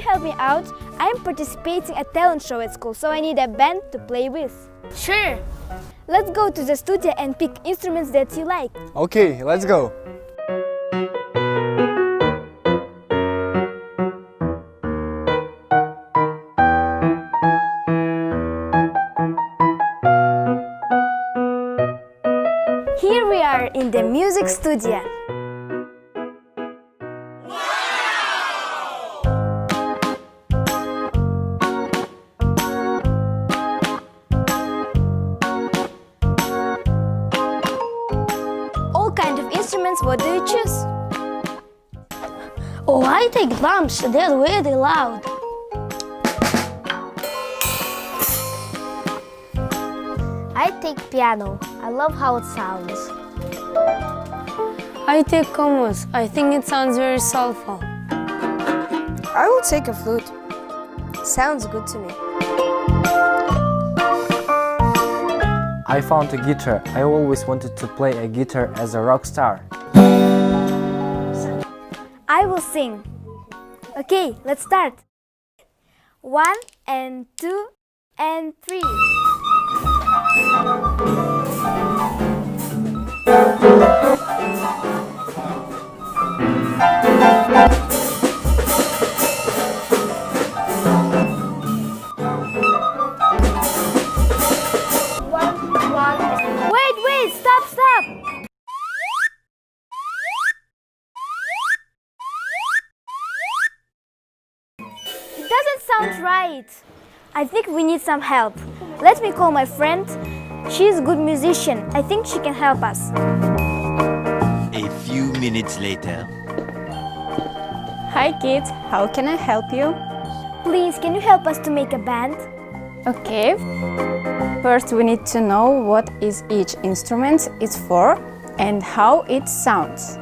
help me out? I'm participating at talent show at school, so I need a band to play with. Sure. Let's go to the studio and pick instruments that you like. Okay, let's go. Here we are in the music studio. All kind of instruments, what do you choose? Oh, I take drums, they're really loud. I take piano. I love how it sounds. I take comos, I think it sounds very soulful. I will take a flute. Sounds good to me. I found a guitar. I always wanted to play a guitar as a rock star. I will sing. Okay, let's start. 1 and 2 and 3. Wait, stop! It doesn't sound right. I think we need some help. Let me call my friend. She's a good musician. I think she can help us. A few minutes later. Hi kids, how can I help you? Please, can you help us to make a band? Okay. First we need to know what is each instrument is for and how it sounds.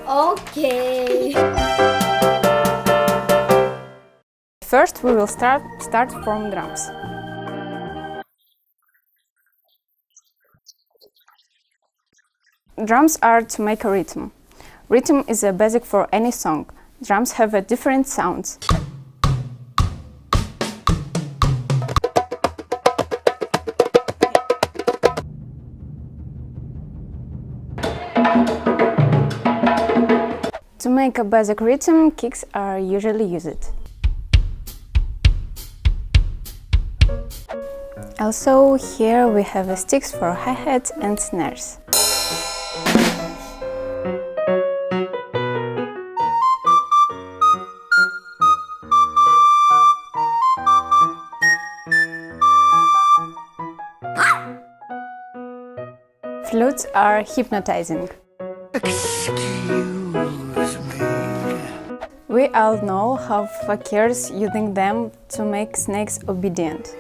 Okay. First we will start from drums. Drums are to make a rhythm. Rhythm is a basic for any song. Drums have a different sounds. To make a basic rhythm, kicks are usually used. Also, here we have sticks for hi-hats and snares. Flutes are hypnotizing. Excuse me. We all know how fakirs using them to make snakes obedient.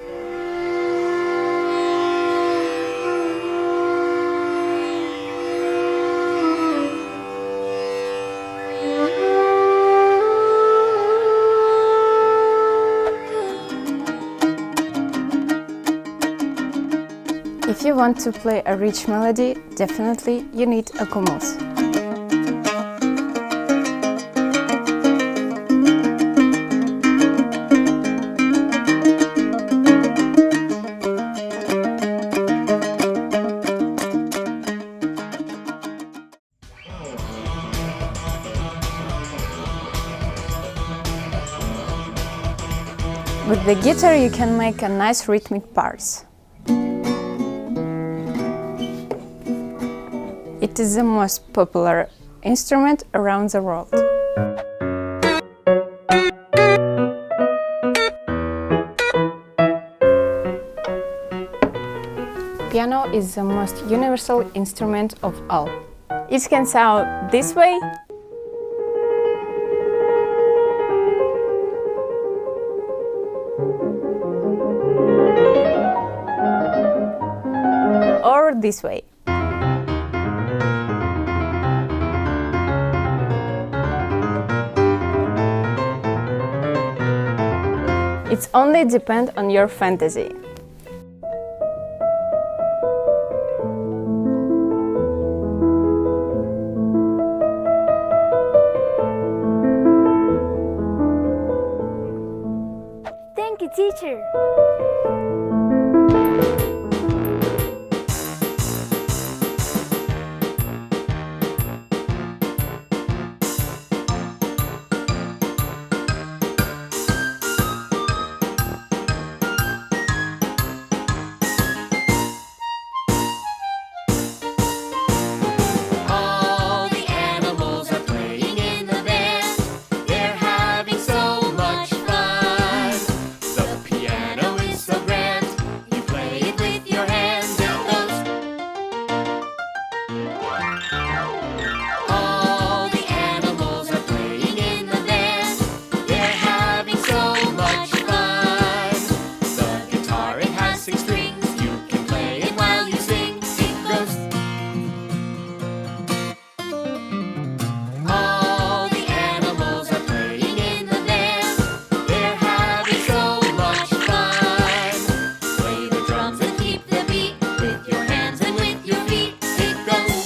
If you want to play a rich melody, definitely you need a gumuz. With the guitar you can make a nice rhythmic parts. It is the most popular instrument around the world. Piano is the most universal instrument of all. It can sound this way, or this way. It's only depend on your fantasy. teacher. All the animals are playing in the band. They're having so much fun. The piano is so grand. You play it with your hands. It goes. All the animals are playing in the band. They're having so much fun. The guitar, it has 6 strings. You can play it while you sing. It goes. All the animals are playing in the band. They're having so much fun. Play the drums and keep the beat with your hands and with your feet. It goes.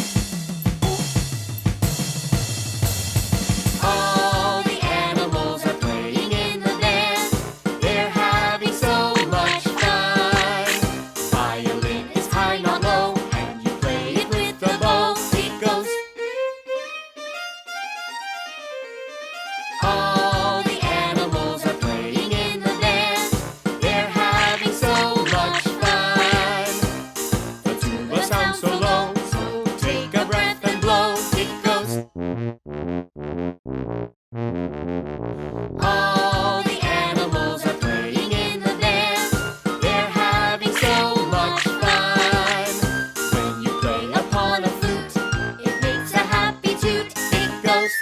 All the animals are playing in the band. They're having so much fun. Violin is high, not low, and you play it with the bow. It goes. All the animals are playing in the band. They're having so much fun. The tuba sounds so low, so take a breath and blow. It goes. All the animals are playing in the band. They're having so much fun. When you play upon a flute, it makes a happy toot. It goes.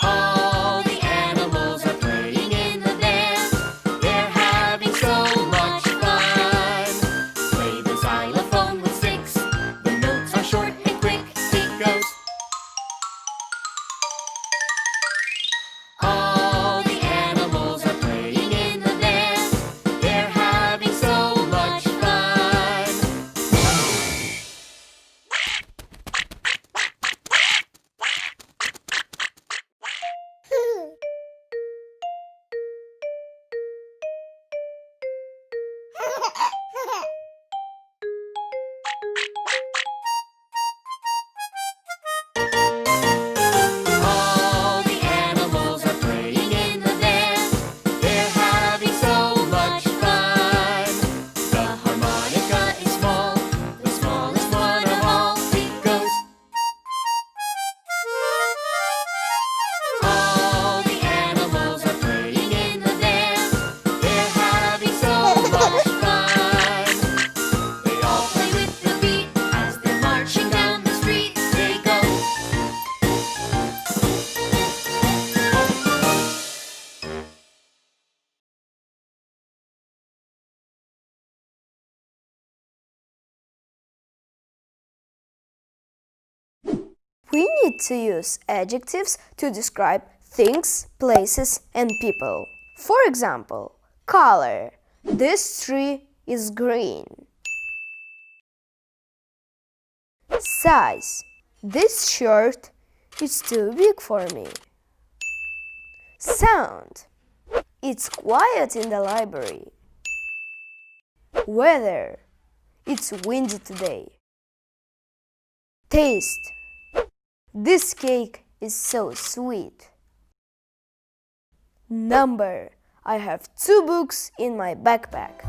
All the animals are playing in the band. They're having so much fun. Play the xylophone with 6. The notes are short and quick. It goes. All the animals are playing in the band. They're having so much fun. All the animals are playing in the band. They're having so much fun. The harmonica is small, the smallest one of all. It goes. All the animals are playing in the band. They're having so much fun. They all play with the beat as they're marching down the street. They go. We need to use adjectives to describe things, places, and people. For example, color. This tree is green. Size. This shirt is too big for me. Sound. It's quiet in the library. Weather. It's windy today. Taste. This cake is so sweet. Number. I have 2 books in my backpack.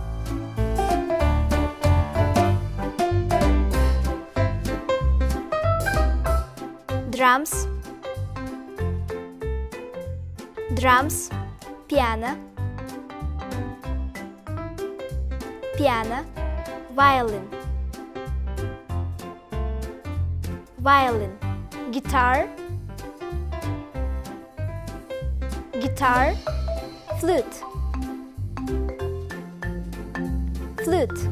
Drums, drums, piano, piano, violin, violin, guitar, guitar, flute, flute,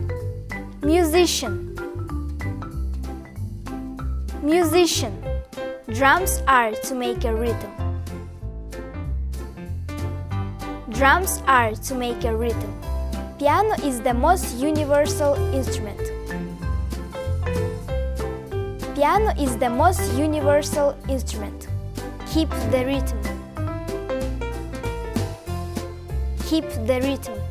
musician, musician. Drums are to make a rhythm. Drums are to make a rhythm. Piano is the most universal instrument. Piano is the most universal instrument. Keep the rhythm. keep the rhythm.